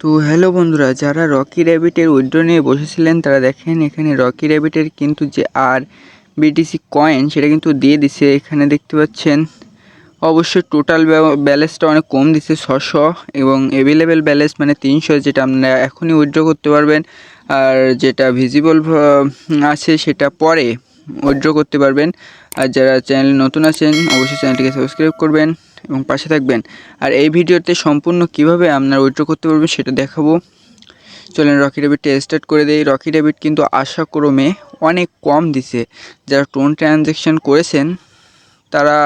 তো হ্যালো বন্ধুরা, যারা রকি র্যাবিটের উইথড্র নিয়ে বসেছিলেন তারা দেখেন এখানে রকি র্যাবিটের কিন্তু যে আর বিটিসি কয়েন সেটা কিন্তু দিয়ে দিছে। এখানে দেখতে পাচ্ছেন অবশ্যই টোটাল ব্যালেন্সটা অনেক কম দিছে 600 এবং অ্যাভেলেবেল ব্যালেন্স মানে 300, যেটা আপনারা এখনই উইথড্র করতে পারবেন। আর যেটা ভিজিবল আছে সেটা পরে উইথড্র করতে পারবেন। আর যারা চ্যানেলে নতুন আছেন অবশ্যই চ্যানেলটিকে সাবস্ক্রাইব করবেন এবং পাশে থাকবেন। আর এই ভিডিওতে সম্পূর্ণ কিভাবে আপনারা উইথড্র করতে পারবেন সেটা দেখাবো। চলেন রকি র্যাবিটটা স্টার্ট করে দেই। রকি র্যাবিট কিন্তু আশাক্রমে অনেক কম দিছে। যারা টোন ট্রানজ্যাকশন করেছেন তারা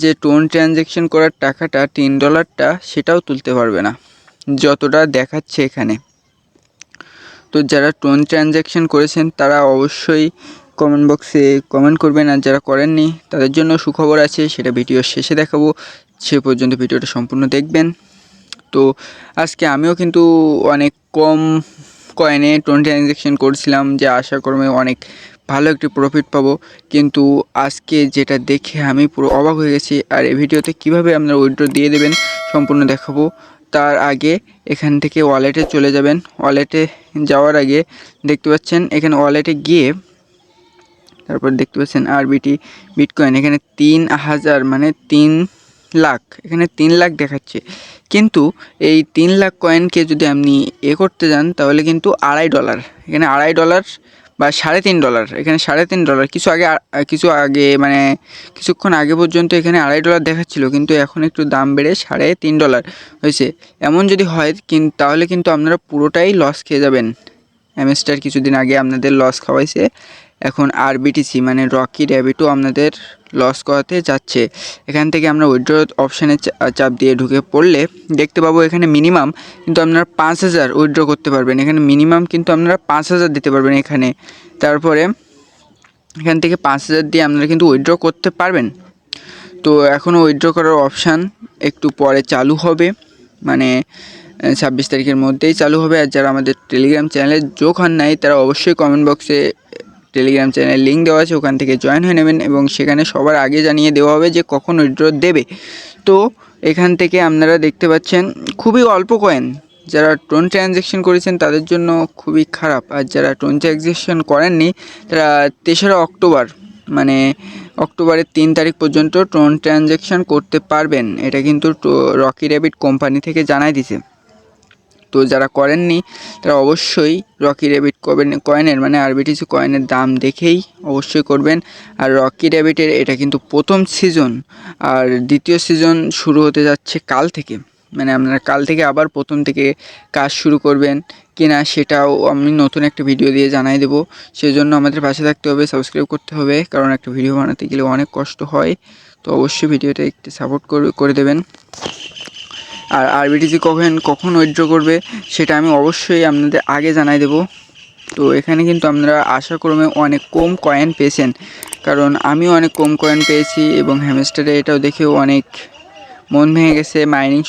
যে টোন ট্রানজ্যাকশন করার টাকাটা $3টা সেটাও তুলতে পারবে না যতটা দেখাচ্ছে এখানে। তো যারা টোন ট্রানজ্যাকশন করেছেন তারা অবশ্যই কমেন্ট বক্সে কমেন্ট করবেন, আর যারা করেননি তাদের জন্য সুখবর আছে, সেটা ভিডিওর শেষে দেখাবো। সে পর্যন্ত ভিডিওটা সম্পূর্ণ দেখবেন। তো আজকে আমিও কিন্তু অনেক কম কয়েনে টোন ট্রানজ্যাকশন করছিলাম যে আশাক্রমে অনেক ভালো একটি প্রফিট পাবো, কিন্তু আজকে যেটা দেখে আমি পুরো অবাক হয়ে গেছি। আর এই ভিডিওতে কিভাবে আপনারা উইথড্র দিয়ে দেবেন সম্পূর্ণ দেখাবো। তার আগে এখান থেকে ওয়ালেটে চলে যাবেন। ওয়ালেটে যাওয়ার আগে দেখতে পাচ্ছেন এখানে ওয়ালেটে গিয়ে তারপর দেখতে পাচ্ছেন আরবিটি বিটকয়েন এখানে 3000 মানে 3 লাখ, এখানে 3 লাখ দেখাচ্ছে। কিন্তু এই 3 লাখ কয়েনকে যদি আপনি করতে যান তাহলে কিন্তু $2.5, এখানে $2.5 বা $3.5, এখানে $3.5 কিছু আগে মানে কিছুক্ষণ আগে পর্যন্ত এখানে $2.5 দেখাচ্ছিল, কিন্তু এখন একটু দাম বেড়ে $3.5 হয়েছে। এমন যদি হয় তাহলে কিন্তু আপনারা পুরোটাই লস খেয়ে যাবেন। হ্যামস্টার কিছুদিন আগে আপনাদের লস খাওয়াইছে, এখন আরবিটিসি মানে রকি র্যাবিটও আপনাদের লস করাতে যাচ্ছে। এখান থেকে আমরা উইথড্র অপশানে চাপ দিয়ে ঢুকে পড়লে দেখতে পাবো এখানে মিনিমাম কিন্তু আপনারা 5000 উইথড্র করতে পারবেন। এখানে মিনিমাম কিন্তু আপনারা 5000 দিতে পারবেন এখানে। তারপরে এখান থেকে 5000 দিয়ে আপনারা কিন্তু উইথড্র করতে পারবেন। তো এখনও উইথড্র করার অপশান একটু পরে চালু হবে, মানে 26 তারিখের মধ্যেই চালু হবে। আর যারা আমাদের টেলিগ্রাম চ্যানেলে যোগ হন নাই তারা অবশ্যই কমেন্ট বক্সে টেলিগ্রাম চ্যানেলের লিঙ্ক দেওয়া আছে, ওখান থেকে জয়েন হয়ে নেবেন এবং সেখানে সবার আগে জানিয়ে দেওয়া হবে যে কখন উইথড্র দেবে। তো এখান থেকে আপনারা দেখতে পাচ্ছেন খুবই অল্প কয়েন। যারা টোন ট্রানজ্যাকশন করেছেন তাদের জন্য খুবই খারাপ, আর যারা টোন ট্রানজ্যাকশন করেননি তারা 3রা অক্টোবর মানে অক্টোবরের 3 তারিখ পর্যন্ত টোন ট্রানজ্যাকশন করতে পারবেন। এটা কিন্তু রকি র্যাবিট কোম্পানি থেকে জানাই দিছে। তো যারা করেননি তারা অবশ্যই রকি র্যাবিট কয়েনের মানে আরবিটিসি কয়েনের দাম দেখেই অবশ্যই করবেন। আর রকি র্যাবিটের এটা কিন্তু প্রথম সিজন, আর দ্বিতীয় সিজন শুরু হতে যাচ্ছে কাল থেকে। মানে আপনারা কাল থেকে আবার প্রথম থেকে কাজ শুরু করবেন কিনা সেটাও আমি নতুন একটা ভিডিও দিয়ে জানাই দেবো। সেজন্য আমাদের পাশে থাকতে হবে, সাবস্ক্রাইব করতে হবে, কারণ একটা ভিডিও বানাতে গেলে অনেক কষ্ট হয়। তো অবশ্যই ভিডিওটা একটু সাপোর্ট করে দেবেন। আর আরবিটিসি কখন উইথড্র করবে সেটা আমি অবশ্যই আপনাদের আগে জানাই দেব। তো এখানে কিন্তু আপনারা আশাক্রমে অনেক কম কয়েন পেয়েছেন, কারণ আমিও অনেক কম কয়েন পেয়েছি এবং হ্যামস্টারে এটাও দেখেও অনেক মন ভেঙে গেছে। মাইনিং